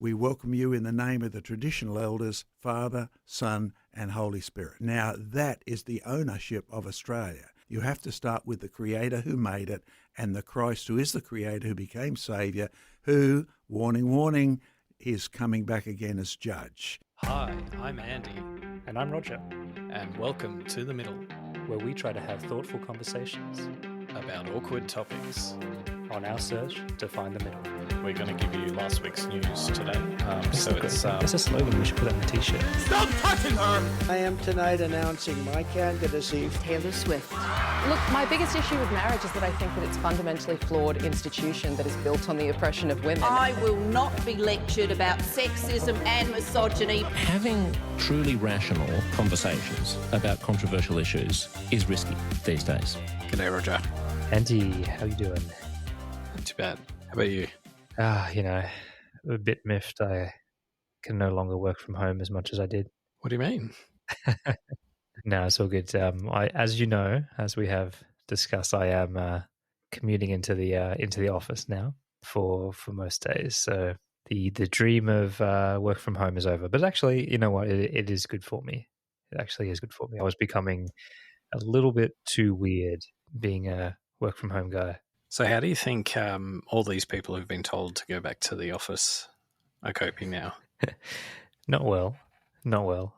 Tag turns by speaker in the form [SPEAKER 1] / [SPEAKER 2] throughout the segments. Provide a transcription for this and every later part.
[SPEAKER 1] We welcome you in the name of the traditional elders, Father, Son, and Holy Spirit. Now, that is the ownership of Australia. You have to start with the Creator who made it and the Christ who is the Creator who became Saviour, who, warning, warning, is coming back again as Judge.
[SPEAKER 2] Hi, I'm Andy.
[SPEAKER 3] And I'm Roger.
[SPEAKER 2] And welcome to The Middle,
[SPEAKER 3] where we try to have thoughtful conversations
[SPEAKER 2] about awkward topics
[SPEAKER 3] on our search to find the middle.
[SPEAKER 2] We're going to give you last week's news today.
[SPEAKER 3] It's a slogan. We should put that on a t-shirt.
[SPEAKER 4] Stop touching her!
[SPEAKER 5] I am tonight announcing my candidacy.
[SPEAKER 6] Taylor Swift. Look, my biggest issue with marriage is that I think that it's a fundamentally flawed institution that is built on the oppression of women.
[SPEAKER 7] I will not be lectured about sexism and misogyny.
[SPEAKER 8] Having truly rational conversations about controversial issues is risky these days.
[SPEAKER 2] G'day, Roger.
[SPEAKER 3] Andy, how you doing?
[SPEAKER 2] Not too bad. How about you?
[SPEAKER 3] A bit miffed. I can no longer work from home as much as I did.
[SPEAKER 2] What do you mean?
[SPEAKER 3] No, it's all good. As you know, as we have discussed, I am commuting into the office now for most days. So the dream of work from home is over. But actually, you know what? It is good for me. It actually is good for me. I was becoming a little bit too weird being a work from home guy.
[SPEAKER 2] So how do you think all these people who've been told to go back to the office are coping now?
[SPEAKER 3] Not well.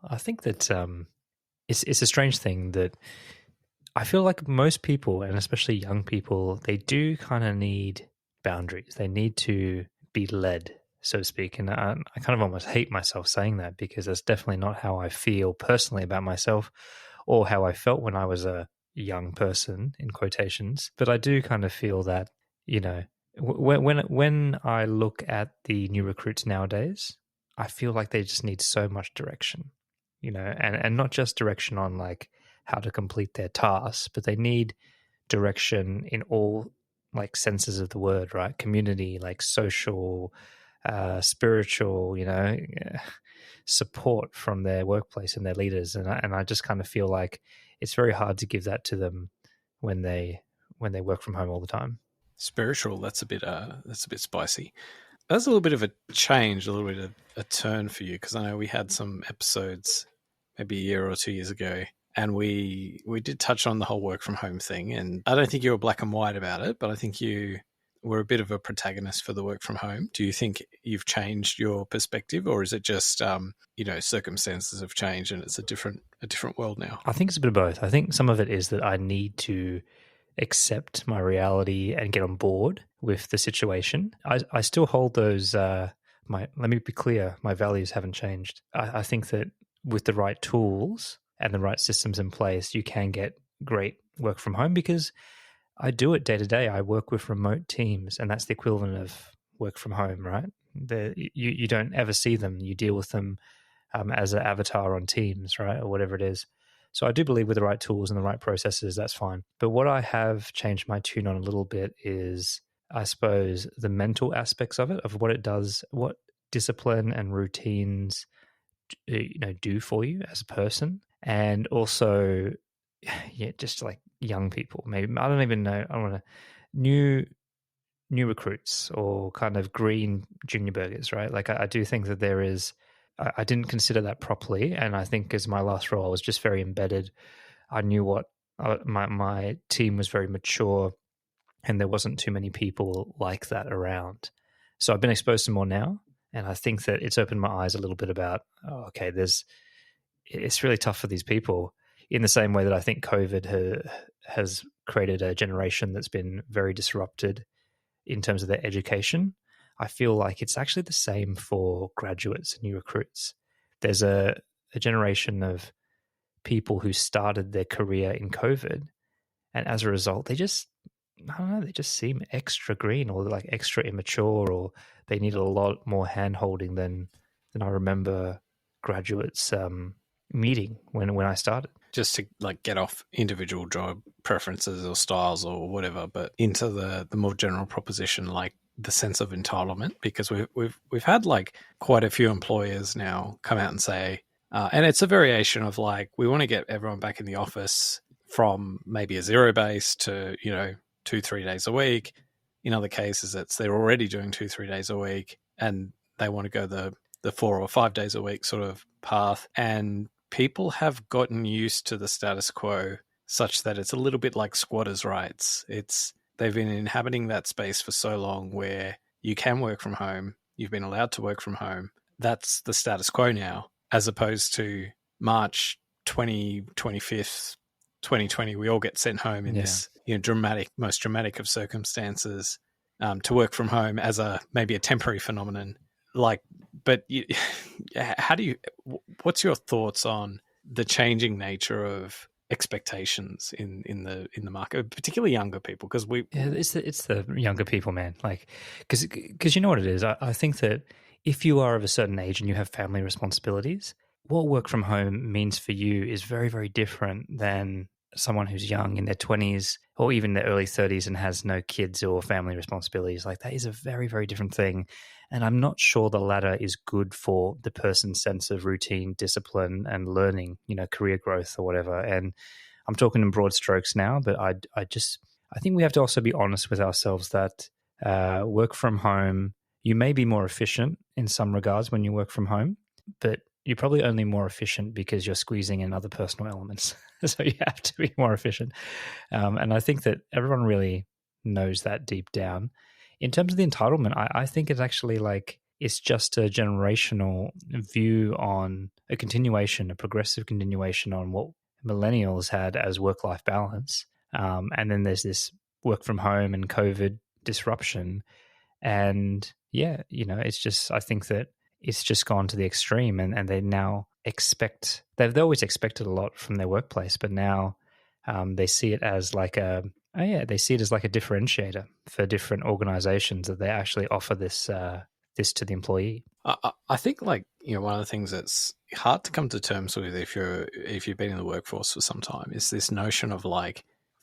[SPEAKER 3] I think that it's a strange thing that I feel like most people, and especially young people, they do kind of need boundaries. They need to be led, so to speak. And I kind of almost hate myself saying that because that's definitely not how I feel personally about myself or how I felt when I was a young person, in quotations. But I do kind of feel that, you know, when I look at the new recruits nowadays, I feel like they just need so much direction, you know, and not just direction on like how to complete their tasks, but they need direction in all like senses of the word, right? Community, like social, spiritual, you know, support from their workplace and their leaders. And I just kind of feel like it's very hard to give that to them when they work from home all the time.
[SPEAKER 2] Spiritual, that's a bit spicy. That's a little bit of a change, a little bit of a turn for you, because I know we had some episodes maybe a year or 2 years ago, and we did touch on the whole work from home thing. And I don't think you were black and white about it, but I think you were a bit of a protagonist for the work from home. Do you think you've changed your perspective, or is it just circumstances have changed and it's a different world now? I
[SPEAKER 3] think it's a bit of both. I think some of it is that I need to accept my reality and get on board with the situation. I still hold those. Let me be clear, my values haven't changed. I think that with the right tools and the right systems in place, you can get great work from home because I do it day to day. I work with remote teams, and that's the equivalent of work from home, right? You don't ever see them. You deal with them as an avatar on Teams, right, or whatever it is. So I do believe with the right tools and the right processes, that's fine. But what I have changed my tune on a little bit is, I suppose, the mental aspects of it, of what it does, what discipline and routines do for you as a person, and also, just like young people, maybe I don't even know. I want to new recruits or kind of green junior burgers, right? Like I do think that there is. I didn't consider that properly, and I think as my last role, I was just very embedded. I knew what my team was very mature, and there wasn't too many people like that around. So I've been exposed to more now, and I think that it's opened my eyes a little bit about, it's really tough for these people in the same way that I think COVID has created a generation that's been very disrupted in terms of their education. I feel like it's actually the same for graduates and new recruits. There's a generation of people who started their career in COVID, and as a result, they just seem extra green or like extra immature, or they need a lot more hand-holding than I remember graduates meeting when I started.
[SPEAKER 2] Just to like get off individual job preferences or styles or whatever, but into the more general proposition, like the sense of entitlement, because we've had like quite a few employers now come out and say, and it's a variation of like, we want to get everyone back in the office from maybe a zero base to 2-3 days a week. In other cases, they're already doing 2-3 days a week, and they want to go the 4 or 5 days a week sort of path. And people have gotten used to the status quo such that it's a little bit like squatters' rights. They've been inhabiting that space for so long where you can work from home. You've been allowed to work from home. That's the status quo now, as opposed to March 25th, 2020, we all get sent home in this most dramatic of circumstances to work from home as maybe a temporary phenomenon. What's your thoughts on the changing nature of expectations in the market, particularly younger people? Because
[SPEAKER 3] it's the younger people, man. Like, because you know what it is. I think that if you are of a certain age and you have family responsibilities, what work from home means for you is very, very different than someone who's young in their 20s or even their early 30s and has no kids or family responsibilities. Like, that is a very, very different thing. And I'm not sure the latter is good for the person's sense of routine, discipline, and learning, career growth or whatever. And I'm talking in broad strokes now, but I think we have to also be honest with ourselves that work from home, you may be more efficient in some regards when you work from home, but you're probably only more efficient because you're squeezing in other personal elements. So you have to be more efficient. And I think that everyone really knows that deep down. In terms of the entitlement, I think it's actually it's just a generational view on a progressive continuation on what millennials had as work-life balance. And then there's this work from home and COVID disruption. And it's just, I think that it's just gone to the extreme and they now expect, they've always expected a lot from their workplace, but now they see it as like a differentiator for different organizations that they actually offer this to the employee.
[SPEAKER 2] I think one of the things that's hard to come to terms with if you've been in the workforce for some time is this notion of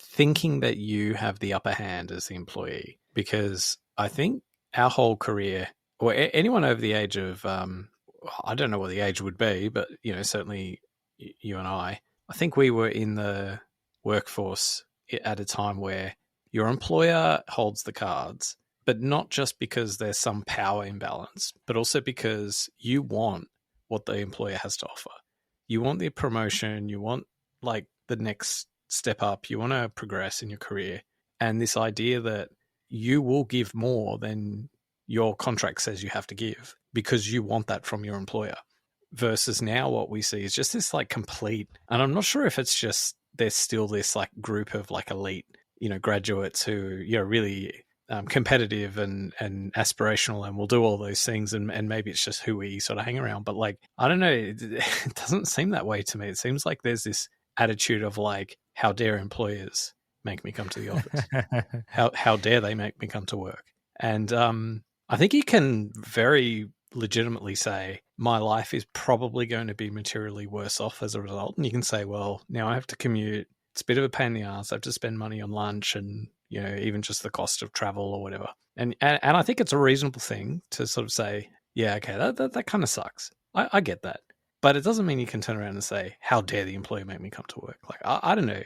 [SPEAKER 2] thinking that you have the upper hand as the employee, because I think our whole career, or anyone over the age of, I don't know what the age would be, but certainly you and I think we were in the workforce at a time where your employer holds the cards, but not just because there's some power imbalance, but also because you want what the employer has to offer. You want the promotion, you want the next step up, you want to progress in your career. And this idea that you will give more than your contract says you have to give because you want that from your employer, versus now what we see is just this complete, and I'm not sure if it's just there's still this group of elite graduates who really competitive and aspirational and will do all those things, and maybe it's just who we sort of hang around, but I don't know, it doesn't seem that way to me. It seems like there's this attitude of how dare employers make me come to the office? how dare they make me come to work? And I think you can very legitimately say my life is probably going to be materially worse off as a result. And you can say, well, now I have to commute. It's a bit of a pain in the ass. I have to spend money on lunch and, even just the cost of travel or whatever. And I think it's a reasonable thing to sort of say, yeah, okay, that kind of sucks. I get that. But it doesn't mean you can turn around and say, how dare the employer make me come to work? I don't know.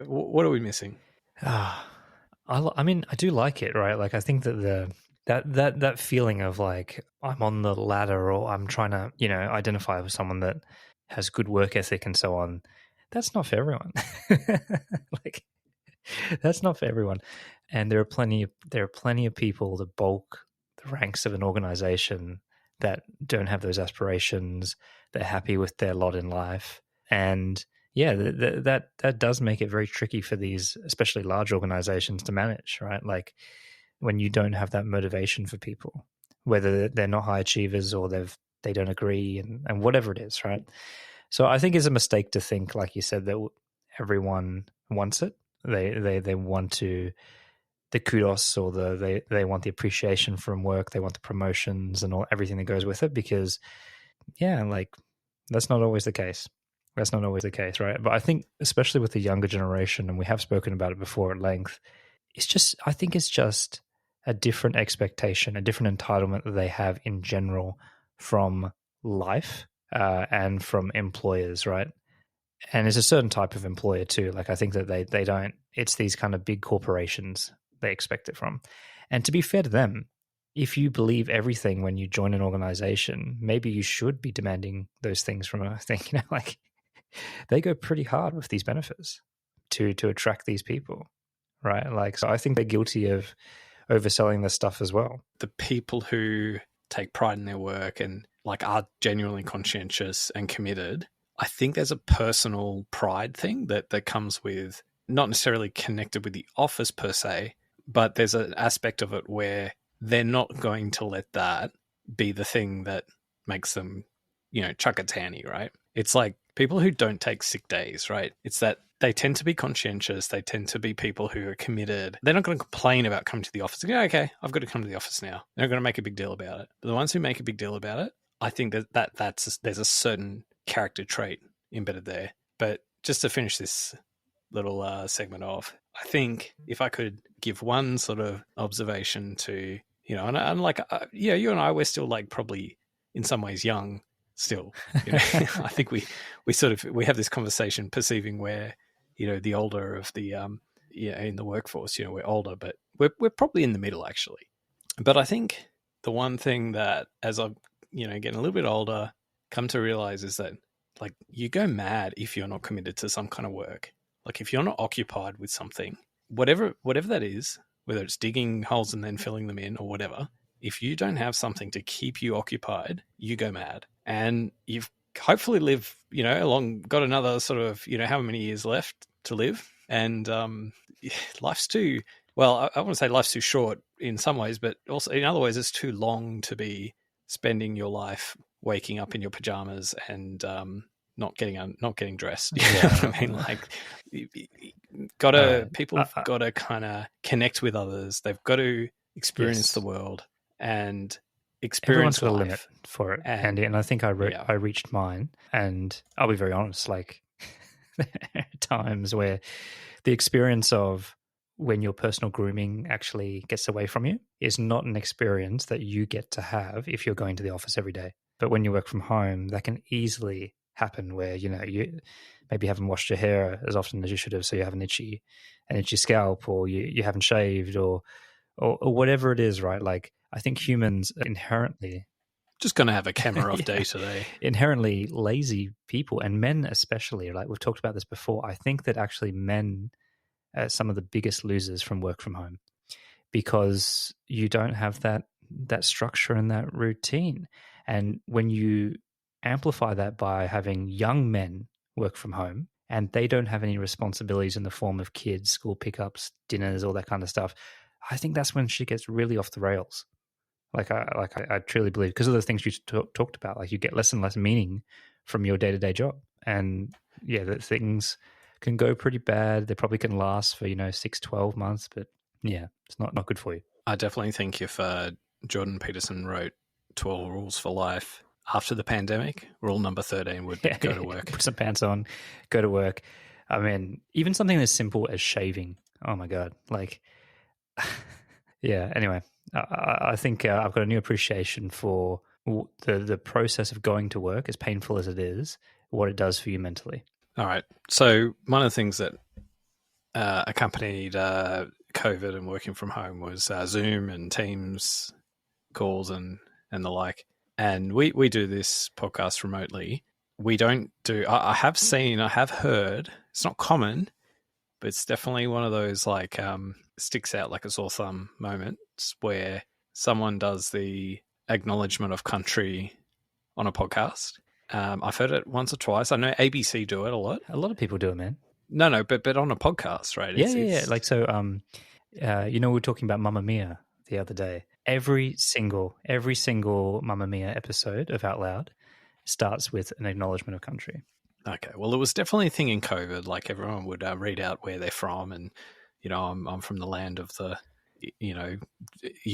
[SPEAKER 2] What are we missing?
[SPEAKER 3] I mean, I do like it, right? I think that that feeling of I'm on the ladder, or I'm trying to, identify with someone that has good work ethic and so on. That's not for everyone. That's not for everyone. And there are plenty of people that bulk the ranks of an organization that don't have those aspirations. They're happy with their lot in life. And yeah, that does make it very tricky for these, especially large organizations, to manage, right? When you don't have that motivation for people, whether they're not high achievers or they don't agree and whatever it is, right? So I think it's a mistake to think, like you said, that everyone wants it. They want the kudos, or they want the appreciation from work. They want the promotions and everything that goes with it, because that's not always the case. That's not always the case, right? But I think especially with the younger generation, and we have spoken about it before at length, I think it's just a different expectation, a different entitlement that they have in general from life and from employers, right? And it's a certain type of employer too. I think that they don't, it's these kind of big corporations they expect it from. And to be fair to them, if you believe everything when you join an organization, maybe you should be demanding those things from a thing. Like they go pretty hard with these benefits to attract these people, right? Like, so I think they're guilty of overselling this stuff as well.
[SPEAKER 2] The people who take pride in their work and like are genuinely conscientious and committed, I think there's a personal pride thing that comes with, not necessarily connected with the office per se, but there's an aspect of it where they're not going to let that be the thing that makes them, chuck a tanny, right? It's like people who don't take sick days, right? It's that they tend to be conscientious. They tend to be people who are committed. They're not going to complain about coming to the office. They go, okay, I've got to come to the office now. They're not going to make a big deal about it. But the ones who make a big deal about it, I think there's a certain character trait embedded there. But just to finish this little segment off, I think if I could give one sort of observation to, and like, you and I, we're still like probably in some ways young still. I think we have this conversation perceiving where, the older of the, in the workforce, we're older, but we're probably in the middle actually. But I think the one thing that as I'm, getting a little bit older, come to realize is that like you go mad if you're not committed to some kind of work. Like if you're not occupied with something, whatever that is, whether it's digging holes and then filling them in or whatever, if you don't have something to keep you occupied, you go mad. And you've hopefully got another sort of, how many years left to live. And life's too, well, I want to say life's too short in some ways, but also in other ways, it's too long to be spending your life waking up in your pajamas and not getting dressed. You know what I mean? Like, people have got to kind of connect with others. They've got to experience the world and experience.
[SPEAKER 3] Everyone's got a limit for it, Andy. And I think I reached mine. And I'll be very honest, like there are times where the experience of when your personal grooming actually gets away from you is not an experience that you get to have if you're going to the office every day. But when you work from home, that can easily happen where, you maybe haven't washed your hair as often as you should have, so you have an itchy scalp, or you haven't shaved or whatever it is, right? Like I think humans are inherently
[SPEAKER 2] just going to have a camera off day today.
[SPEAKER 3] Inherently lazy people, and men especially. Like we've talked about this before. I think that actually men are some of the biggest losers from work from home because you don't have that structure and that routine. And when you amplify that by having young men work from home and they don't have any responsibilities in the form of kids, school pickups, dinners, all that kind of stuff, I think that's when shit gets really off the rails. I truly believe, because of the things you talked about, like you get less and less meaning from your day-to-day job. And that things can go pretty bad. They probably can last for, 6, 12 months, but it's not good for you.
[SPEAKER 2] I definitely think if Jordan Peterson wrote 12 rules for life after the pandemic, rule number 13 would be go to work.
[SPEAKER 3] Put some pants on, go to work. I mean, even something as simple as shaving. Oh my God. Like, anyway, I think I've got a new appreciation for the process of going to work, as painful as it is, what it does for you mentally.
[SPEAKER 2] All right. So one of the things that accompanied COVID and working from home was Zoom and Teams calls and the like. And we do this podcast remotely. We don't do, I have heard, it's not common, but it's definitely one of those like sticks out like a sore thumb moments where someone does the Acknowledgement of Country on a podcast. I've heard it once or twice. I know ABC do it a lot.
[SPEAKER 3] A lot of people do it, man.
[SPEAKER 2] No, but on a podcast, right?
[SPEAKER 3] Yeah. Like, so, we were talking about Mamma Mia the other day. Every single Mamma Mia episode of Out Loud starts with an acknowledgement of country.
[SPEAKER 2] Okay. Well, it was definitely a thing in COVID. Like everyone would read out where they're from, and I'm from the land of the. You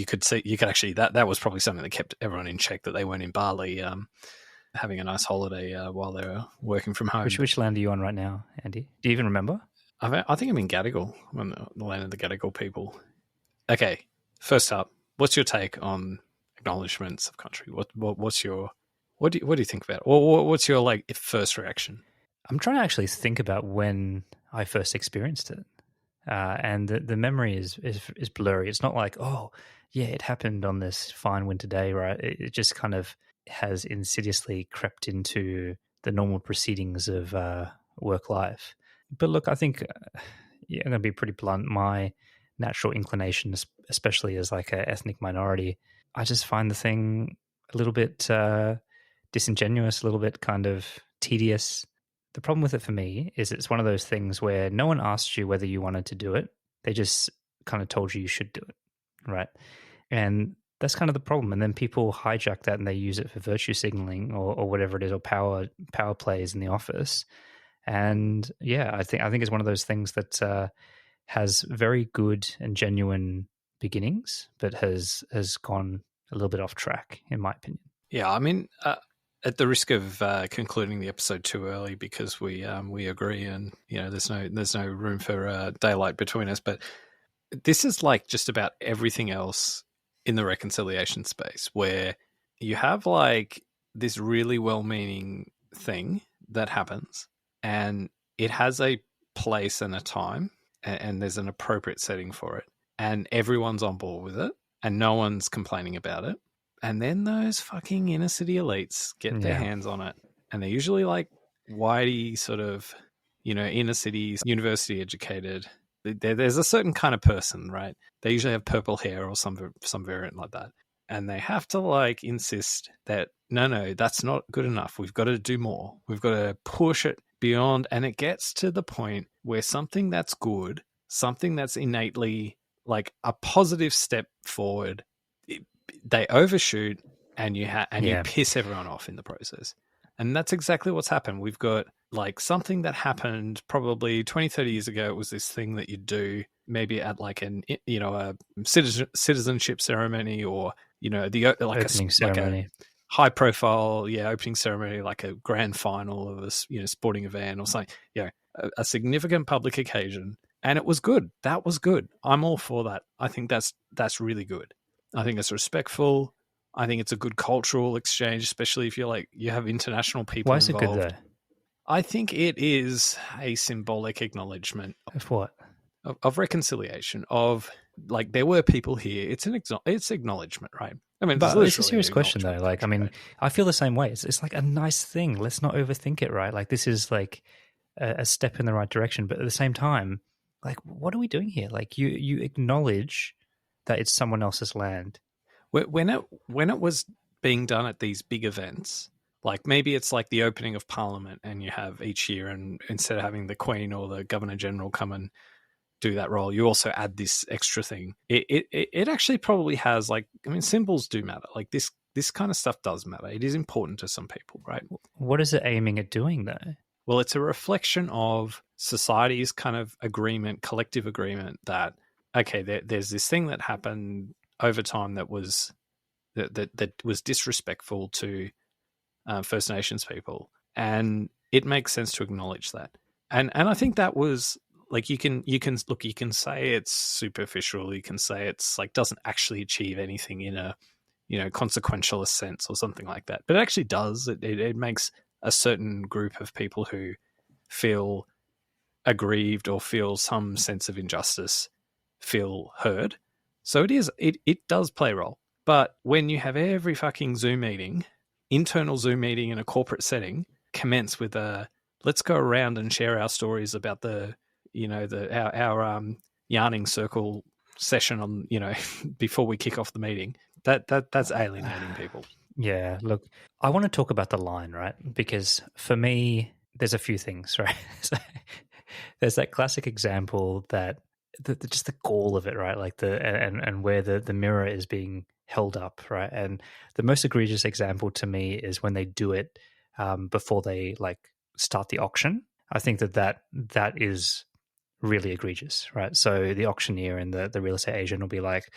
[SPEAKER 2] could actually that was probably something that kept everyone in check, that they weren't in Bali having a nice holiday while they were working from home.
[SPEAKER 3] Which land are you on right now, Andy? Do you even remember?
[SPEAKER 2] I think I'm in Gadigal, the land of the Gadigal people. Okay, first up, what's your take on acknowledgements of country? What do you think about it? What's your like first reaction?
[SPEAKER 3] I'm trying to actually think about when I first experienced it. And the memory is blurry. It's not like, it happened on this fine winter day, right? It just kind of has insidiously crept into the normal proceedings of work life. But look, I think, I'm going to be pretty blunt. My natural inclination, especially as like an ethnic minority, I just find the thing a little bit disingenuous, a little bit kind of tedious. The problem with it for me is it's one of those things where no one asked you whether you wanted to do it. They just kind of told you should do it, right? And that's kind of the problem. And then people hijack that and they use it for virtue signaling or whatever it is, or power plays in the office. And yeah, I think it's one of those things that has very good and genuine beginnings, but has gone a little bit off track, in my opinion.
[SPEAKER 2] Yeah, I mean, at the risk of concluding the episode too early because we agree, and there's no room for daylight between us, but this is like just about everything else in the reconciliation space, where you have like this really well-meaning thing that happens, and it has a place and a time, and there's an appropriate setting for it, and everyone's on board with it, and no one's complaining about it. And then those fucking inner city elites get their hands on it, and they're usually like whitey sort of, inner cities, university educated. There's a certain kind of person, right? They usually have purple hair or some variant like that. And they have to like insist that, no, that's not good enough. We've got to do more. We've got to push it beyond. And it gets to the point where something that's good, something that's innately like a positive step forward, they overshoot, and you piss everyone off in the process. And that's exactly what's happened. We've got like something that happened probably 20, 30 years ago. It was this thing that you do maybe at like a citizenship ceremony, or,
[SPEAKER 3] Opening ceremony.
[SPEAKER 2] Like a high profile, opening ceremony, like a grand final of a, sporting event or something, a significant public occasion. And it was good. That was good. I'm all for that. I think that's really good. I think it's respectful. I think it's a good cultural exchange, especially if you have international people
[SPEAKER 3] Why is
[SPEAKER 2] involved.
[SPEAKER 3] it good though?
[SPEAKER 2] I think it is a symbolic acknowledgement
[SPEAKER 3] Of what?
[SPEAKER 2] Of reconciliation, of like there were people here. It's acknowledgement, right? I mean,
[SPEAKER 3] but it's a serious question though. Like, I mean, right? I feel the same way. It's like a nice thing. Let's not overthink it, right? Like, this is like a step in the right direction, but at the same time, like, what are we doing here? Like, you acknowledge that it's someone else's land.
[SPEAKER 2] When it was being done at these big events, like maybe it's like the opening of Parliament, and you have each year, and instead of having the Queen or the Governor General come and do that role, you also add this extra thing. It actually probably has, like, I mean, symbols do matter. Like this kind of stuff does matter. It is important to some people, right?
[SPEAKER 3] What is it aiming at doing though?
[SPEAKER 2] Well, it's a reflection of society's kind of agreement, collective agreement that, okay, there's this thing that happened over time that was disrespectful to First Nations people, and it makes sense to acknowledge that. And I think that was like, you can say it's superficial, you can say it's like doesn't actually achieve anything in a consequentialist sense or something like that, but it actually does. It makes a certain group of people who feel aggrieved or feel some sense of injustice feel heard. So it does play a role. But when you have every fucking Zoom meeting, internal Zoom meeting in a corporate setting, commence with a let's go around and share our stories about our yarning circle session on, before we kick off the meeting, that's alienating people.
[SPEAKER 3] Yeah, look, I want to talk about the line, right? Because for me, there's a few things, right? So, there's that classic example that just the gall of it, right? Like and where the mirror is being held up, right? And the most egregious example to me is when they do it before they like start the auction. I think that is really egregious, right? So the auctioneer and the real estate agent will be like,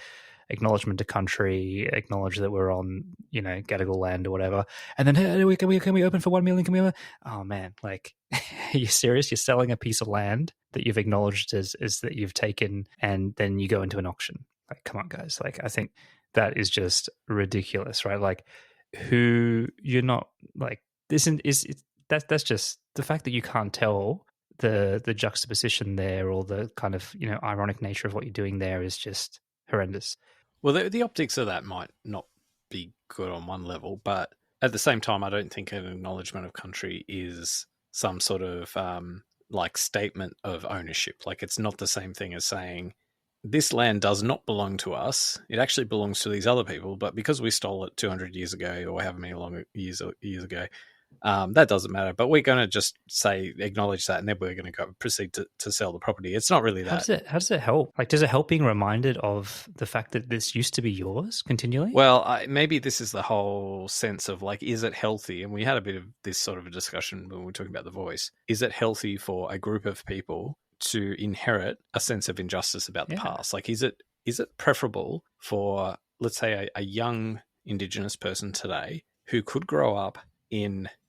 [SPEAKER 3] acknowledgement of country, acknowledge that we're on, Gadigal land or whatever. And then, hey, can we open for 1 million? Can we open? Oh man, like, are you serious? You're selling a piece of land that you've acknowledged as that you've taken, and then you go into an auction. Like, come on, guys. Like, I think that is just ridiculous, right? Like, who you're not like this is that's just the fact that you can't tell the juxtaposition there, or the kind of ironic nature of what you're doing there is just horrendous.
[SPEAKER 2] Well, the optics of that might not be good on one level, but at the same time, I don't think an acknowledgement of country is some sort of like statement of ownership. Like, it's not the same thing as saying this land does not belong to us. It actually belongs to these other people, but because we stole it 200 years ago or however many long years ago, that doesn't matter. But we're going to just say, acknowledge that, and then we're going to go proceed to sell the property. It's not really that.
[SPEAKER 3] How does it help? Like, does it help being reminded of the fact that this used to be yours continually?
[SPEAKER 2] Well, maybe this is the whole sense of, like, is it healthy? And we had a bit of this sort of a discussion when we were talking about The Voice. Is it healthy for a group of people to inherit a sense of injustice about the past? Like, is it preferable for, let's say, a young Indigenous person today who could grow up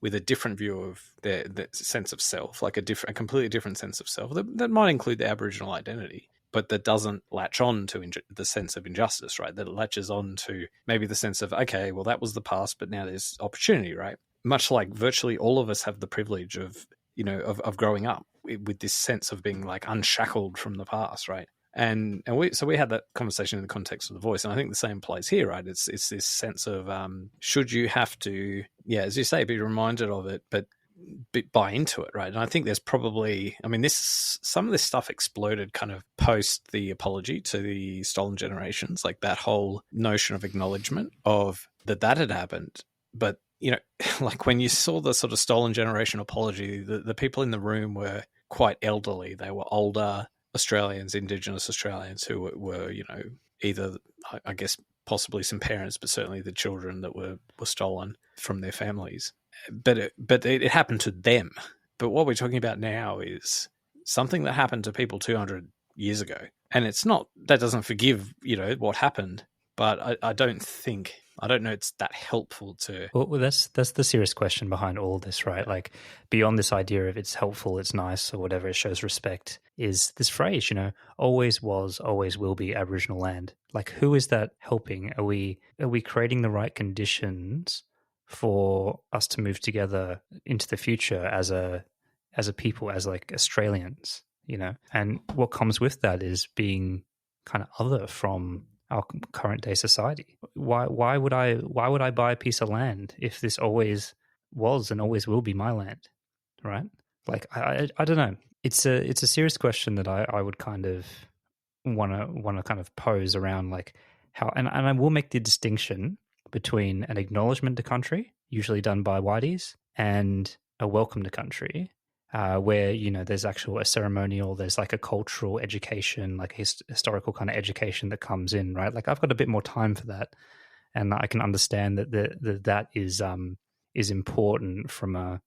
[SPEAKER 2] with a different view of their sense of self, like a completely different sense of self that might include the Aboriginal identity, but that doesn't latch on to the sense of injustice, right? That it latches on to maybe the sense of, okay, well, that was the past, but now there's opportunity, right? Much like virtually all of us have the privilege of, of growing up with this sense of being like unshackled from the past, right? And we had that conversation in the context of The Voice, and I think the same plays here, right? It's this sense of should you have to, as you say, be reminded of it, but buy into it, right? And I think there's probably, some of this stuff exploded kind of post the apology to the stolen generations, like that whole notion of acknowledgement of that had happened, but like when you saw the sort of stolen generation apology, the people in the room were quite elderly. They were older Australians, Indigenous Australians who were either, I guess, possibly some parents, but certainly the children that were stolen from their families. But it happened to them. But what we're talking about now is something that happened to people 200 years ago. And it's not, that doesn't forgive, what happened, but I don't know it's that helpful to...
[SPEAKER 3] Well, that's the serious question behind all this, right? Like, beyond this idea of it's helpful, it's nice, or whatever, it shows respect, is this phrase, always was, always will be Aboriginal land. Like, who is that helping? Are we creating the right conditions for us to move together into the future as a people, as like Australians, And what comes with that is being kind of other from our current day society. Why would I buy a piece of land if this always was and always will be my land, right? Like, I don't know. It's a serious question that I would kind of want to kind of pose around, like how, and I will make the distinction between an acknowledgement to country, usually done by whiteys, and a welcome to country, where there's a ceremonial, there's like a cultural education, like historical kind of education that comes in, right? Like, I've got a bit more time for that, and I can understand that is important from a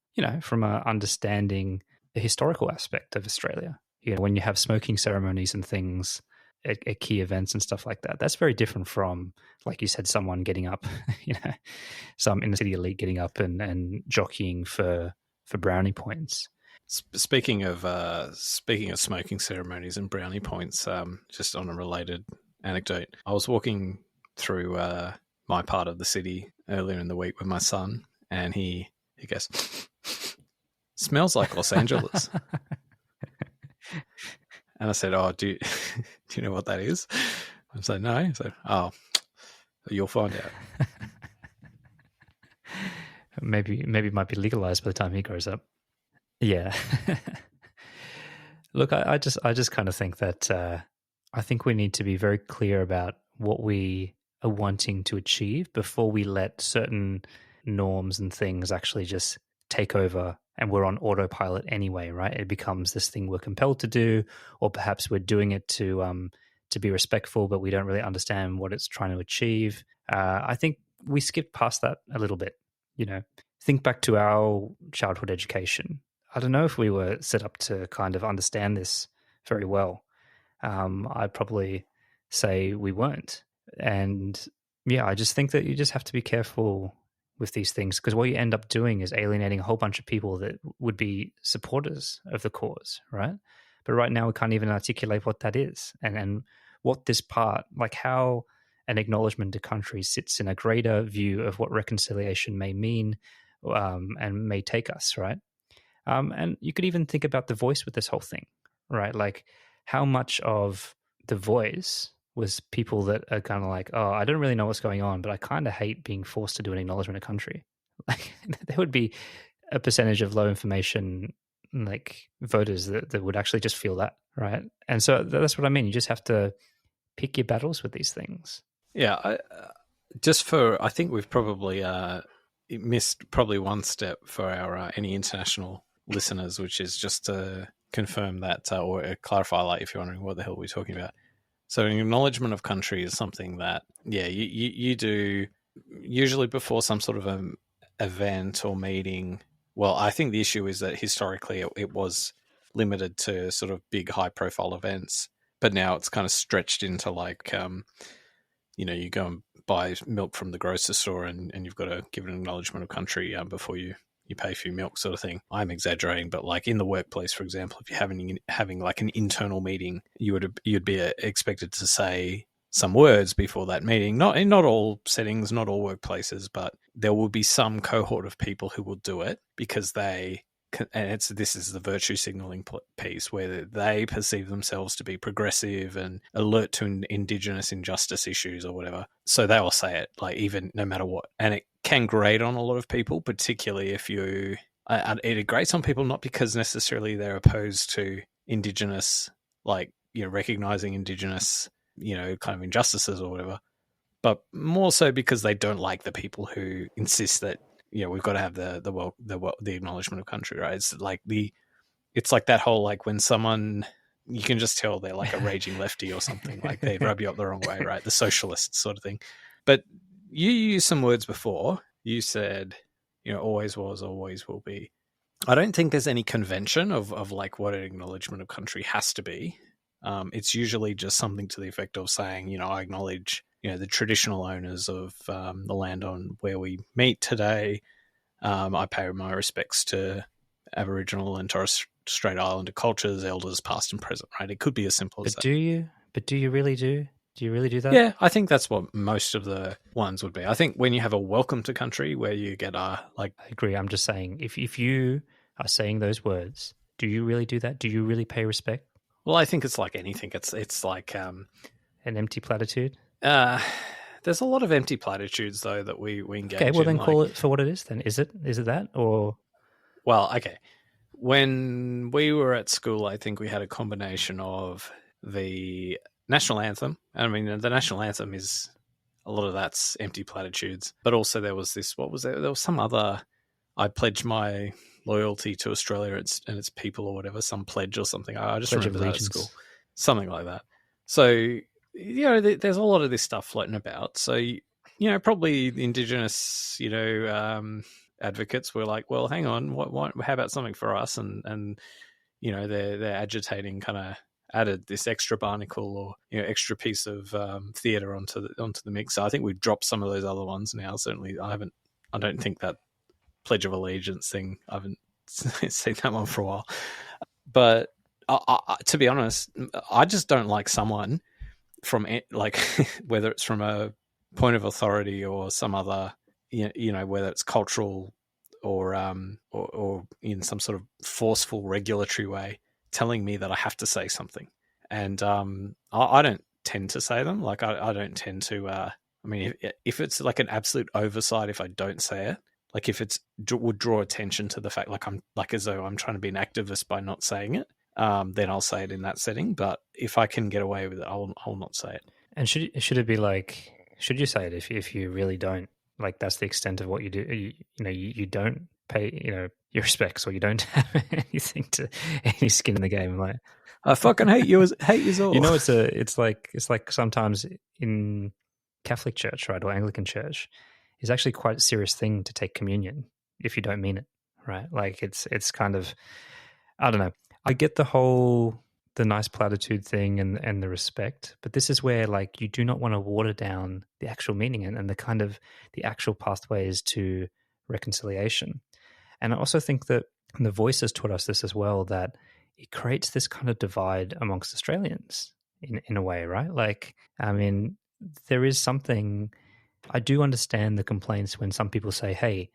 [SPEAKER 3] understanding the historical aspect of Australia. When you have smoking ceremonies and things at key events and stuff like that, that's very different from, like you said, someone getting up, some inner city elite getting up and jockeying for brownie points.
[SPEAKER 2] Speaking of smoking ceremonies and brownie points, just on a related anecdote, I was walking through my part of the city earlier in the week with my son, and he goes, "Smells like Los Angeles." And I said, "Oh, do you know what that is?" I said, "No." He said, "Oh, you'll find out."
[SPEAKER 3] Maybe it might be legalized by the time he grows up. Yeah. Look, I just kind of think that I think we need to be very clear about what we are wanting to achieve before we let certain norms and things actually just take over, and we're on autopilot anyway, right? It becomes this thing we're compelled to do, or perhaps we're doing it to be respectful, but we don't really understand what it's trying to achieve. I think we skipped past that a little bit. Think back to our childhood education. I don't know if we were set up to kind of understand this very well. I'd probably say we weren't. And yeah, I just think that you just have to be careful with these things, because what you end up doing is alienating a whole bunch of people that would be supporters of the cause, right? But right now we can't even articulate what that is, and what this part, like how an acknowledgement to country sits in a greater view of what reconciliation may mean and may take us, right? And you could even think about The Voice with this whole thing, right? Like, how much of The Voice was people that are kind of like, oh, I don't really know what's going on, but I kind of hate being forced to do an acknowledgement of country. Like there would be a percentage of low information like voters that would actually just feel that, right? And so that's what I mean. You just have to pick your battles with these things.
[SPEAKER 2] Yeah, I think we've probably missed probably one step for our any international listeners, which is just to confirm that or clarify, like if you're wondering what the hell we're talking about. So an acknowledgement of country is something that, you do usually before some sort of an event or meeting. Well, I think the issue is that historically it was limited to sort of big high-profile events, but now it's kind of stretched into like, you go and buy milk from the grocery store and you've got to give an acknowledgement of country before you pay for your milk, sort of thing. I'm exaggerating, but like in the workplace, for example, if you're having like an internal meeting, you'd be expected to say some words before that meeting. Not in not all settings, not all workplaces, but there will be some cohort of people who will do it because this is the virtue signaling piece where they perceive themselves to be progressive and alert to Indigenous injustice issues or whatever. So they will say it, like even no matter what. And it can grate on a lot of people, particularly if it grates on people not because necessarily they're opposed to Indigenous, like, recognizing Indigenous, kind of injustices or whatever, but more so because they don't like the people who insist that, we've got to have the acknowledgement of country, right? It's like that whole, like when someone, you can just tell they're like a raging lefty or something, like they rub you up the wrong way, right? The socialist sort of thing. But you used some words before. You said, always was, always will be. I don't think there's any convention of like what an acknowledgement of country has to be. It's usually just something to the effect of saying, I acknowledge, the traditional owners of the land on where we meet today. I pay my respects to Aboriginal and Torres Strait Islander cultures, elders past and present, right? It could be as simple as that.
[SPEAKER 3] But do you really do? Do you really do that?
[SPEAKER 2] Yeah, I think that's what most of the ones would be. I think when you have a welcome to country where you get like...
[SPEAKER 3] I agree. I'm just saying, if you are saying those words, do you really do that? Do you really pay respect?
[SPEAKER 2] Well, I think it's like anything. It's like...
[SPEAKER 3] an empty platitude?
[SPEAKER 2] There's a lot of empty platitudes, though, that we engage in.
[SPEAKER 3] Okay, well then call it for what it is then. Is it that or...
[SPEAKER 2] Well, okay. When we were at school, I think we had a combination of the national anthem. I mean, the national anthem is... A lot of that's empty platitudes. But also there was this... What was there? There was some other... I pledge my loyalty to Australia and its people or whatever, some pledge or something. I just remember that at school. Something like that. So... there's a lot of this stuff floating about. So, probably the Indigenous, advocates were like, well, hang on, how about something for us? And they're agitating, kind of added this extra barnacle or, extra piece of theatre onto the mix. So I think we've dropped some of those other ones now. Certainly I don't think that Pledge of Allegiance thing, I haven't seen that one for a while. But to be honest, I just don't like someone from like whether it's from a point of authority or some other, whether it's cultural or in some sort of forceful regulatory way, telling me that I have to say something. And I don't tend to say them. Like I don't tend to. I mean, if it's like an absolute oversight, if I don't say it, like if it's would draw attention to the fact, like I'm like as though I'm trying to be an activist by not saying it. Then I'll say it in that setting. But if I can get away with it, I'll not say it.
[SPEAKER 3] And should it be like, should you say it if you really don't, like that's the extent of what you do? You don't pay your respects, or you don't have anything to any skin in the game. Like
[SPEAKER 2] I fucking hate you all.
[SPEAKER 3] It's like sometimes in Catholic Church, right, or Anglican Church, it's actually quite a serious thing to take communion if you don't mean it, right? Like it's kind of, I don't know. I get the nice platitude thing and the respect, but this is where like you do not want to water down the actual meaning and the kind of the actual pathways to reconciliation. And I also think that the Voice has taught us this as well, that it creates this kind of divide amongst Australians in a way, right? Like, I mean, there is something, I do understand the complaints when some people say, hey,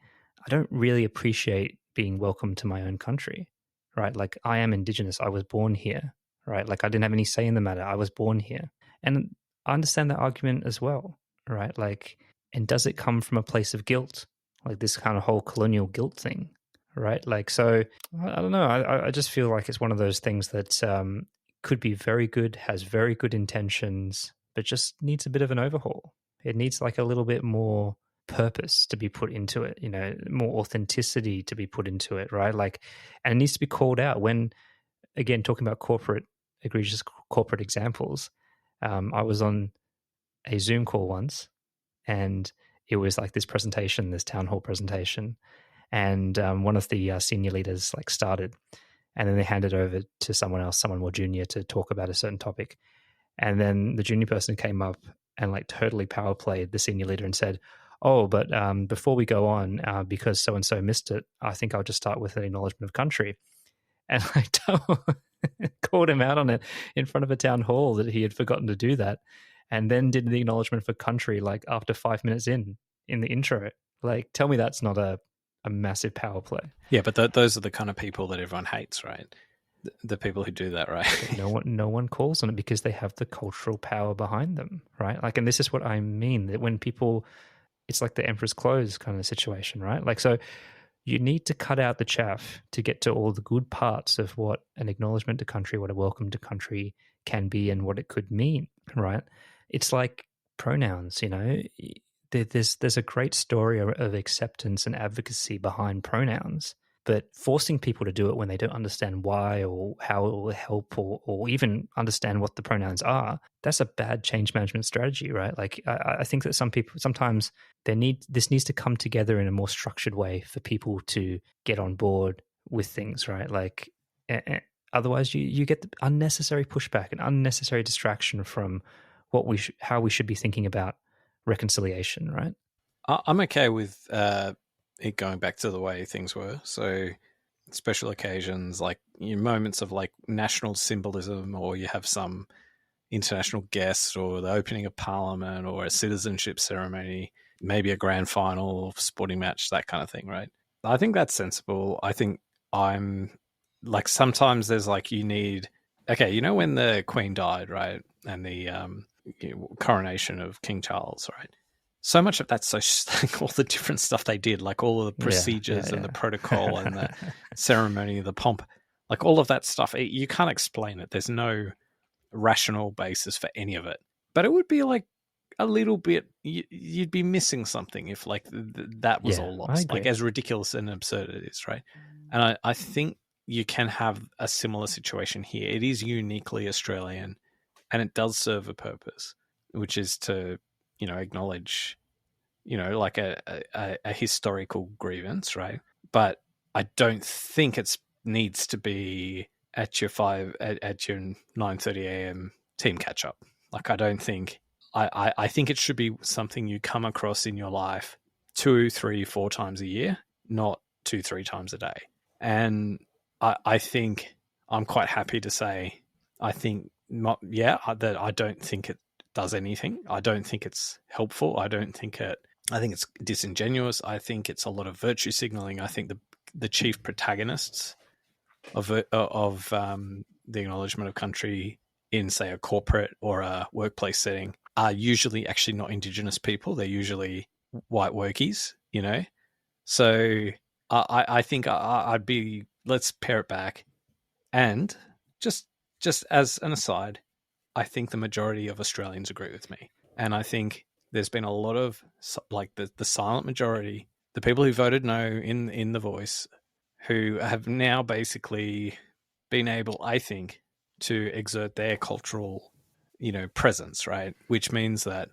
[SPEAKER 3] I don't really appreciate being welcome to my own country. Right, like I am Indigenous. I was born here. Right, like I didn't have any say in the matter. I was born here, and I understand that argument as well, right? Like, and does it come from a place of guilt, like this kind of whole colonial guilt thing, right? Like, so I don't know. I just feel like it's one of those things that could be very good, has very good intentions, but just needs a bit of an overhaul. It needs like a little bit more purpose to be put into it, more authenticity to be put into it, right? Like, and it needs to be called out when, again, talking about egregious corporate examples. I was on a Zoom call once, and it was like this town hall presentation, and one of the senior leaders like started, and then they handed over to someone else, someone more junior, to talk about a certain topic. And then the junior person came up and like totally power played the senior leader and said, "Oh, but before we go on, because so-and-so missed it, I think I'll just start with an acknowledgement of country." And I called him out on it in front of a town hall that he had forgotten to do that, and then did the acknowledgement for country like after 5 minutes in the intro. Like, tell me that's not a massive power play.
[SPEAKER 2] Yeah, but those are the kind of people that everyone hates, right? The people who do that, right?
[SPEAKER 3] No one calls on it because they have the cultural power behind them, right? Like, and this is what I mean, that when people, it's like the emperor's clothes kind of situation, right? Like, so you need to cut out the chaff to get to all the good parts of what an acknowledgement to country, what a welcome to country can be, and what it could mean, right? It's like pronouns, There's a great story of acceptance and advocacy behind pronouns, but forcing people to do it when they don't understand why or how it will help or even understand what the pronouns are, that's a bad change management strategy, right? Like, I think that sometimes this needs to come together in a more structured way for people to get on board with things, right? Like, otherwise you get the unnecessary pushback and unnecessary distraction from how we should be thinking about reconciliation, right?
[SPEAKER 2] I'm okay with it going back to the way things were. So special occasions, like moments of like national symbolism, or you have some international guest, or the opening of Parliament, or a citizenship ceremony, maybe a grand final, sporting match, that kind of thing, right? I think that's sensible. I think I'm like, sometimes there's like, you need, okay, when the Queen died, right? And the coronation of King Charles, right? So much of that's so like all the different stuff they did, like all of the procedures and the protocol and the ceremony, the pomp, like all of that stuff. You can't explain it. There's no rational basis for any of it. But it would be like a little bit, you'd be missing something if like that was all lost, like as ridiculous and absurd it is, right? And I think you can have a similar situation here. It is uniquely Australian, and it does serve a purpose, which is to acknowledge, like a historical grievance, right? But I don't think it needs to be at your 9:30 a.m. team catch up. Like, I don't think. I think it should be something you come across in your life 2, 3, 4 times a year, not 2, 3 times a day. And I think I'm quite happy to say I think that I don't think it does anything. I don't think it's helpful. I think it's disingenuous. I think it's a lot of virtue signaling. I think the chief protagonists of the acknowledgement of country in, say, a corporate or a workplace setting are usually actually not Indigenous people. They're usually white workies, So I think I'd be, let's pare it back. And just as an aside, I think the majority of Australians agree with me. And I think there's been a lot of, like, the silent majority, the people who voted no in the Voice, who have now basically been able, I think, to exert their cultural, presence, right? Which means that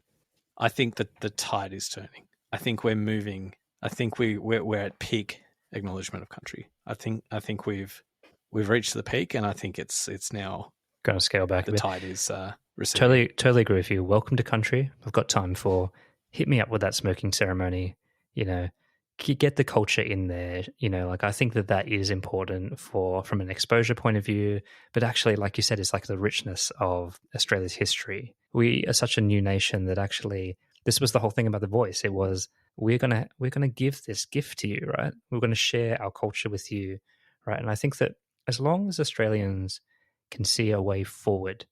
[SPEAKER 2] I think that the tide is turning. I think we're moving. I think we're at peak acknowledgement of country. I think we've reached the peak, and I think it's now
[SPEAKER 3] going to scale back.
[SPEAKER 2] The tide is receding.
[SPEAKER 3] Totally agree with you. Welcome to country. I've got time for. Hit me up with that smoking ceremony. Get the culture in there. Like, I think that is important from an exposure point of view. But actually, like you said, it's like the richness of Australia's history. We are such a new nation that actually, this was the whole thing about the Voice. It was, we're gonna give this gift to you, right? We're going to share our culture with you, right? And I think that as long as Australians can see a way forward,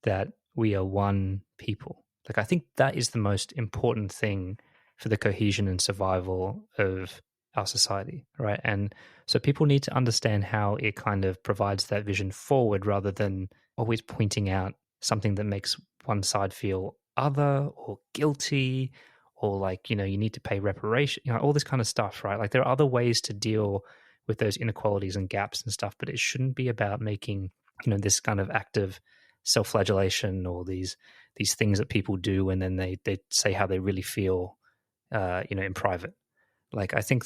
[SPEAKER 3] that we are one people. Like, I think that is the most important thing for the cohesion and survival of our society, right? And so people need to understand how it kind of provides that vision forward rather than always pointing out something that makes one side feel other or guilty, or like, you know, you need to pay reparation, you know, all this kind of stuff, right? Like, there are other ways to deal with those inequalities and gaps and stuff, but it shouldn't be about making, you know, this kind of active self-flagellation or these things that people do and then they say how they really feel, you know, in private. Like, I think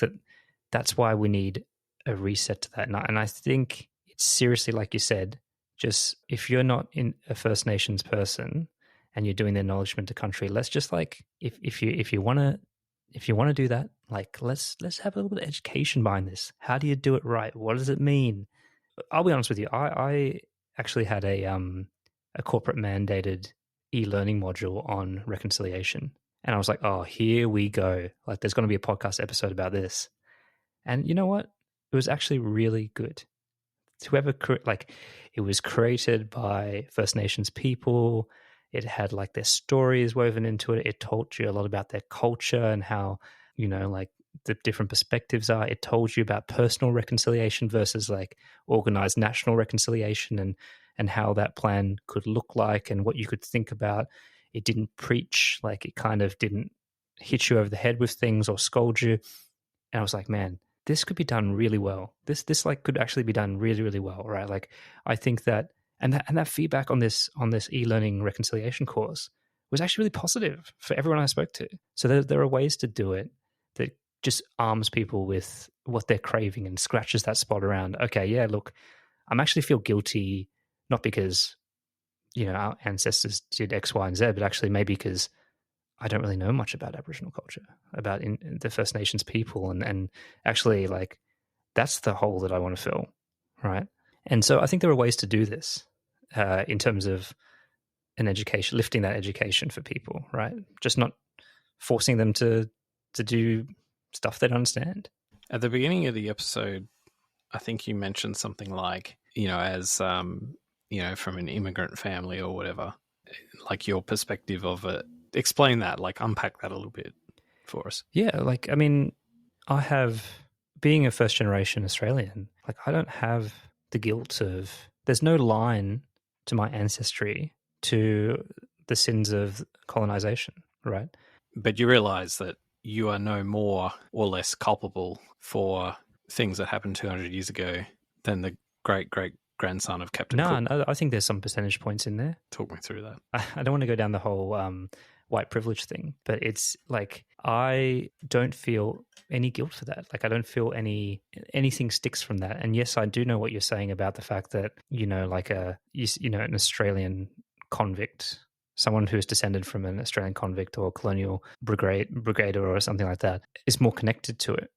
[SPEAKER 3] that's why we need a reset to that. And I think it's seriously, like you said, just if you're not in a First Nations person and you're doing the Acknowledgement of Country, let's just like, if you want to do that, like, let's have a little bit of education behind this. How do you do it right? What does it mean? I'll be honest with you. I actually had a corporate mandated e-learning module on reconciliation. And I was like, oh, here we go. Like, there's going to be a podcast episode about this. And you know what? It was actually really good. Whoever, like, it was created by First Nations people. It had like their stories woven into it. It told you a lot about their culture and how, you know, like the different perspectives are. It told you about personal reconciliation versus like organized national reconciliation and how that plan could look like and what you could think about. It didn't preach, like it kind of didn't hit you over the head with things or scold you. And I was like, man, this could be done really well. This like could actually be done really, really well, right? Like, I think that and that feedback on this e-learning reconciliation course was actually really positive for everyone I spoke to. So there are ways to do it that just arms people with what they're craving and scratches that spot around, okay, yeah, look, I'm actually feel guilty, not because, you know, our ancestors did X, Y, and Z, but actually maybe because I don't really know much about Aboriginal culture, about in the First Nations people, and actually, like, that's the hole that I want to fill, right? And so I think there are ways to do this in terms of an education, lifting that education for people, right? Just not forcing them to do stuff they don't understand.
[SPEAKER 2] At the beginning of the episode, I think you mentioned something like, you know, as you know, from an immigrant family or whatever, like your perspective of it. Explain that, like unpack that a little bit for us.
[SPEAKER 3] Yeah, like, I mean, I have, being a first generation Australian, like, I don't have the guilt of, there's no line to my ancestry to the sins of colonization, right?
[SPEAKER 2] But you realize that you are no more or less culpable for things that happened 200 years ago than the great-great-grandson of Captain Cook.
[SPEAKER 3] No, I think there's some percentage points in there.
[SPEAKER 2] Talk me through that.
[SPEAKER 3] I don't want to go down the whole white privilege thing, but it's like, I don't feel any guilt for that. Like, I don't feel anything sticks from that. And yes, I do know what you're saying about the fact that, you know, like an Australian convict, someone who is descended from an Australian convict or colonial brigader or something like that, is more connected to it,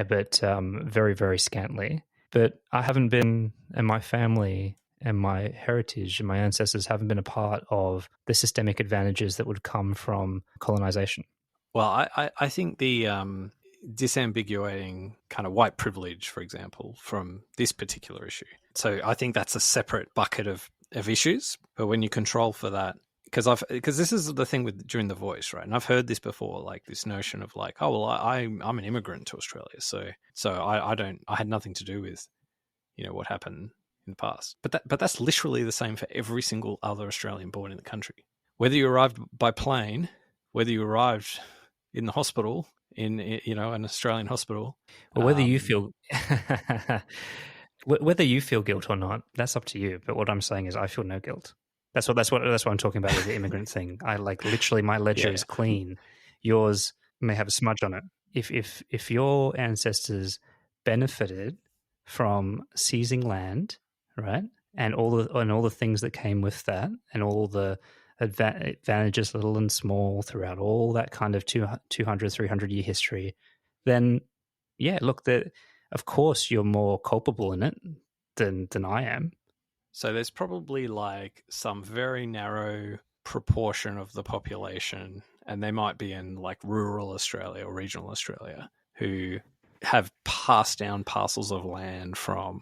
[SPEAKER 3] but very, very scantly. But I haven't been, and my family and my heritage and my ancestors haven't been a part of the systemic advantages that would come from colonization.
[SPEAKER 2] Well, I think the disambiguating kind of white privilege, for example, from this particular issue. So I think that's a separate bucket of issues. But when you control for that, because this is the thing with during The Voice, right? And I've heard this before, like this notion of like, oh, well, I'm an immigrant to Australia, so I had nothing to do with, you know, what happened in the past. But that's literally the same for every single other Australian born in the country. Whether you arrived by plane, whether you arrived in the hospital, in, you know, an Australian hospital.
[SPEAKER 3] Well, whether you feel guilt or not, that's up to you. But what I'm saying is, I feel no guilt. That's what I'm talking about with the immigrant thing. I like, literally, my ledger is clean. Yours may have a smudge on it. If your ancestors benefited from seizing land, right, and all the things that came with that, and all the advantages, little and small, throughout all that kind of 200, 300 year history, then yeah, look, of course you're more culpable in it than I am.
[SPEAKER 2] So there's probably like some very narrow proportion of the population, and they might be in like rural Australia or regional Australia, who have passed down parcels of land from,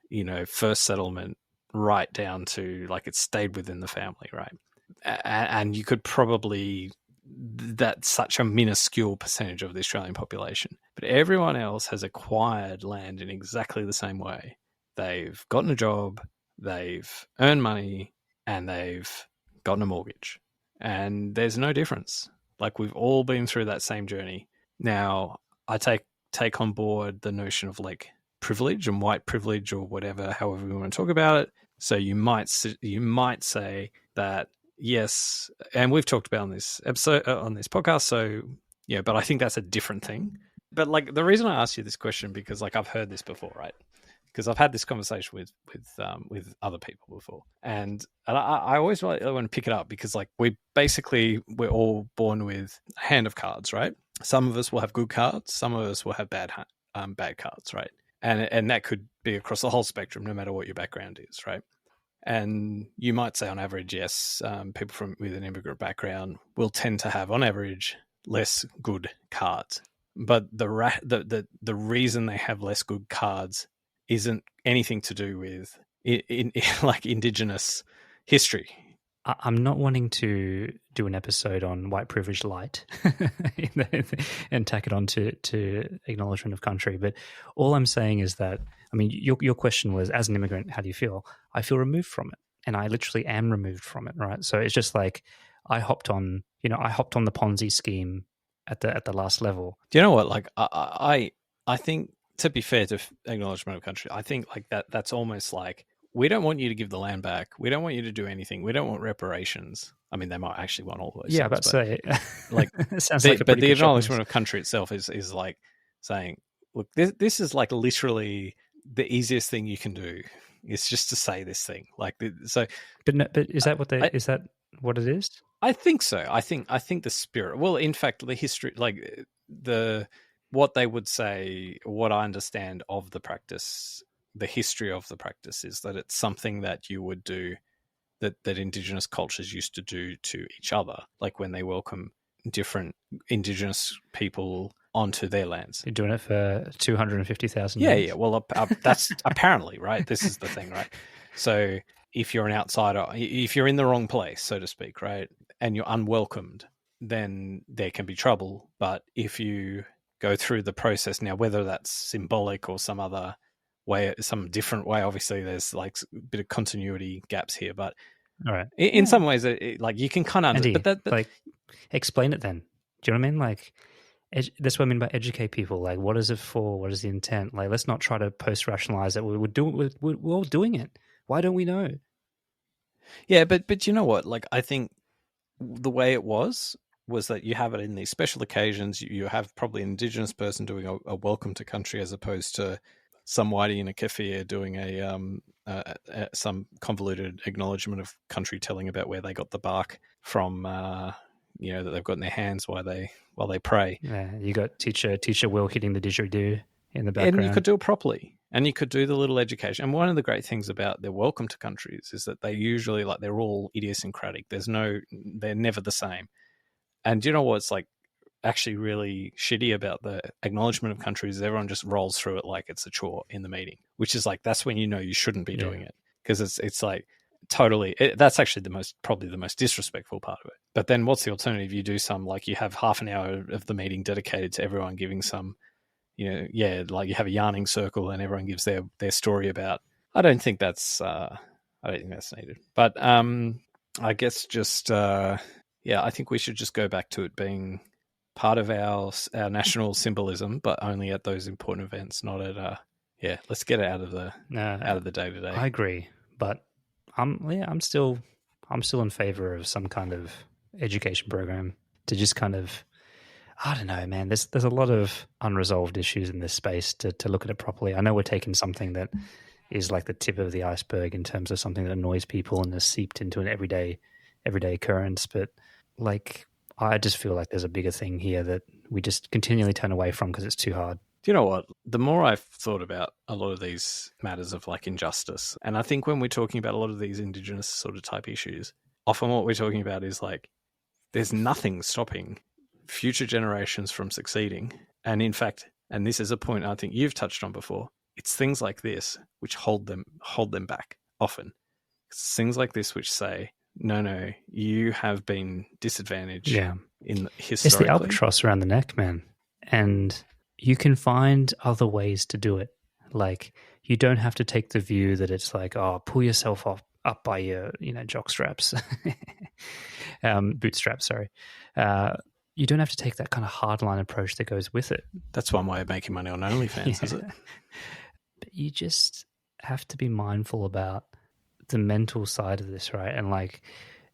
[SPEAKER 2] you know, first settlement right down to like it stayed within the family, right? and you could probably, that's such a minuscule percentage of the Australian population. But everyone else has acquired land in exactly the same way. They've gotten a job, they've earned money, and they've gotten a mortgage. And there's no difference. Like, we've all been through that same journey. Now, I take on board the notion of like privilege and white privilege, or whatever, however we want to talk about it. So you might say that, yes, and we've talked about on this episode, on this podcast. So yeah, but I think that's a different thing. But like, the reason I asked you this question, because like, I've heard this before, right? Because I've had this conversation with other people before, and I always want to pick it up, because like, we're all born with a hand of cards, right? Some of us will have good cards, some of us will have bad cards, right? And that could be across the whole spectrum, no matter what your background is, right? And you might say, on average, yes, people with an immigrant background will tend to have, on average, less good cards. But the reason they have less good cards isn't anything to do with like Indigenous history.
[SPEAKER 3] I'm not wanting to do an episode on white privilege light and tack it on to Acknowledgement of Country. But all I'm saying is that, I mean, your question was, as an immigrant, how do you feel? I feel removed from it, and I literally am removed from it, right? So it's just like, I hopped on the Ponzi scheme at the last level.
[SPEAKER 2] Do you know what? Like, I think, to be fair to Acknowledgement of Country, I think like that's almost like, we don't want you to give the land back. We don't want you to do anything. We don't want reparations. I mean, they might actually want all those.
[SPEAKER 3] Yeah,
[SPEAKER 2] things,
[SPEAKER 3] but say
[SPEAKER 2] like,
[SPEAKER 3] sounds like
[SPEAKER 2] but the Acknowledgement of Country itself is like saying, look, this is like literally the easiest thing you can do. It's just to say this thing, like, so.
[SPEAKER 3] But is that is that what it is?
[SPEAKER 2] I think so. I think the spirit. Well, in fact, the history, like what they would say, what I understand of the practice, the history of the practice, is that it's something that you would do, that Indigenous cultures used to do to each other, like when they welcome different Indigenous people onto their lands.
[SPEAKER 3] You're doing it for 250,000
[SPEAKER 2] years?
[SPEAKER 3] Yeah.
[SPEAKER 2] Well, that's apparently, right? This is the thing, right? So if you're an outsider, if you're in the wrong place, so to speak, right, and you're unwelcomed, then there can be trouble. But if you go through the process, now, whether that's symbolic or some other way, some different way, obviously there's like a bit of continuity gaps here, but
[SPEAKER 3] all right,
[SPEAKER 2] in some ways, like, you can kind of
[SPEAKER 3] Andy, like, explain it then. Do you know what I mean? Like, that's what I mean by educate people. Like, what is it for? What is the intent? Like, let's not try to post-rationalize that we're all doing it. Why don't we know?
[SPEAKER 2] Yeah, but you know what? Like, I think the way it was that you have it in these special occasions. You have probably an Indigenous person doing a welcome to country, as opposed to some whitey in a cafe doing some convoluted acknowledgement of country, telling about where they got the bark from, that they've got in their hands while they pray.
[SPEAKER 3] Yeah, you got teacher Will hitting the didgeridoo in the background.
[SPEAKER 2] And you could do it properly. And you could do the little education. And one of the great things about their welcome to countries is that they usually, like, they're all idiosyncratic. They're never the same. And you know what's like actually really shitty about the Acknowledgement of Country is everyone just rolls through it like it's a chore in the meeting, which is like, that's when you know you shouldn't be doing it, because it's like totally, that's actually probably the most disrespectful part of it. But then what's the alternative? You do some, like, you have half an hour of the meeting dedicated to everyone giving some, like you have a yarning circle and everyone gives their story about. I don't think that's needed. But I guess just I think we should just go back to it being part of our national symbolism, but only at those important events, not at let's get it out of the day to day.
[SPEAKER 3] I agree, but I'm still in favor of some kind of education program to just kind of, I don't know, man. There's a lot of unresolved issues in this space to look at it properly. I know we're taking something that is like the tip of the iceberg in terms of something that annoys people and is seeped into an everyday occurrence, but like, I just feel like there's a bigger thing here that we just continually turn away from because it's too hard.
[SPEAKER 2] Do you know what? The more I've thought about a lot of these matters of like injustice, and I think when we're talking about a lot of these Indigenous sort of type issues, often what we're talking about is like, there's nothing stopping future generations from succeeding. And in fact, and this is a point I think you've touched on before, it's things like this which hold them back often. It's things like this which say no, you have been disadvantaged in historically.
[SPEAKER 3] It's the albatross around the neck, man. And you can find other ways to do it. Like, you don't have to take the view that it's like, oh, pull yourself up by your, jock straps, bootstraps, sorry. You don't have to take that kind of hardline approach that goes with it.
[SPEAKER 2] That's one way of making money on OnlyFans, is it?
[SPEAKER 3] But you just have to be mindful about the mental side of this, right? And like,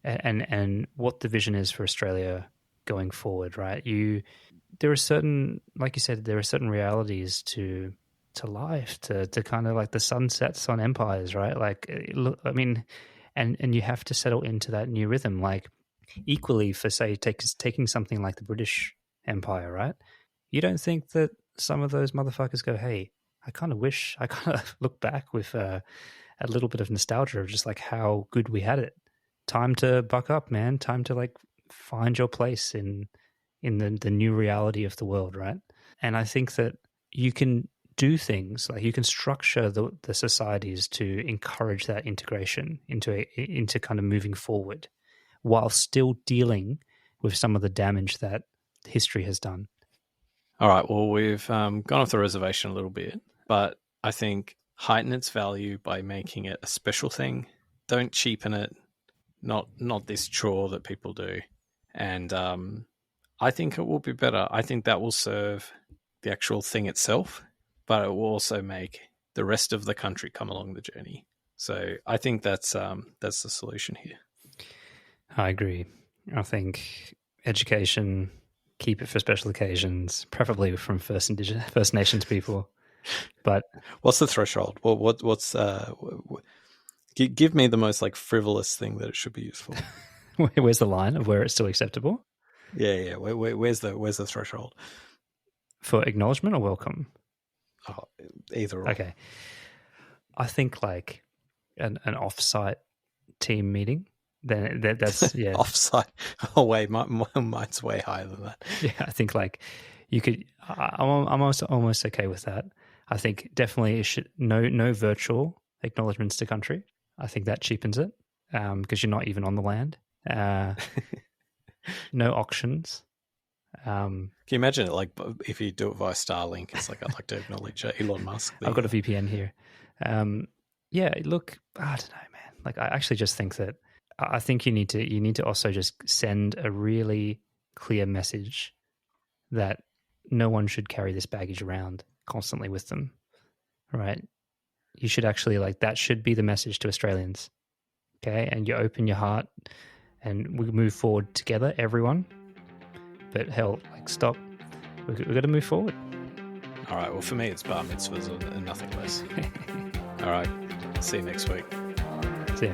[SPEAKER 3] and what the vision is for Australia going forward, right? There are certain, like you said, there are certain realities to life, to kind of like the sun sets on empires, right? Like, look, I mean, and you have to settle into that new rhythm. Like, equally for, say, taking something like the British Empire, right? You don't think that some of those motherfuckers go, hey, I kind of wish, I kind of look back with a little bit of nostalgia of just like how good we had it. Time to buck up, man. Time to like find your place in the new reality of the world, right? And I think that you can do things like you can structure the societies to encourage that integration into kind of moving forward, while still dealing with some of the damage that history has done.
[SPEAKER 2] All right, well, we've gone off the reservation a little bit, but I think heighten its value by making it a special thing. Don't cheapen it, not this chore that people do. And I think it will be better. I think that will serve the actual thing itself, but it will also make the rest of the country come along the journey. So I think that's the solution here.
[SPEAKER 3] I agree. I think education, keep it for special occasions, preferably from First Nations people. But
[SPEAKER 2] what's the threshold? What's give me the most like frivolous thing that it should be used for.
[SPEAKER 3] Where's the line of where it's still acceptable?
[SPEAKER 2] Yeah. Where's the threshold
[SPEAKER 3] for acknowledgement or welcome?
[SPEAKER 2] Oh, either or.
[SPEAKER 3] Okay. I think like an off-site team meeting. Then that's yeah.
[SPEAKER 2] Offsite. Oh wait, mine's way higher than that.
[SPEAKER 3] Yeah, I think like you could. I'm almost okay with that. I think definitely it should no virtual acknowledgements to country. I think that cheapens it because you're not even on the land. No auctions.
[SPEAKER 2] Can you imagine it? Like if you do it via Starlink, it's like I'd like to acknowledge Elon Musk.
[SPEAKER 3] I've got a VPN here. Yeah, look, I don't know, man. Like I actually just think that. I think you need to also just send a really clear message that no one should carry this baggage around constantly with them, right? You should actually that should be the message to Australians, okay? And you open your heart and we move forward together, everyone. But hell, stop. We've got to move forward.
[SPEAKER 2] All right, well, for me, it's bar mitzvahs and nothing less. All right, see you next week.
[SPEAKER 3] See you.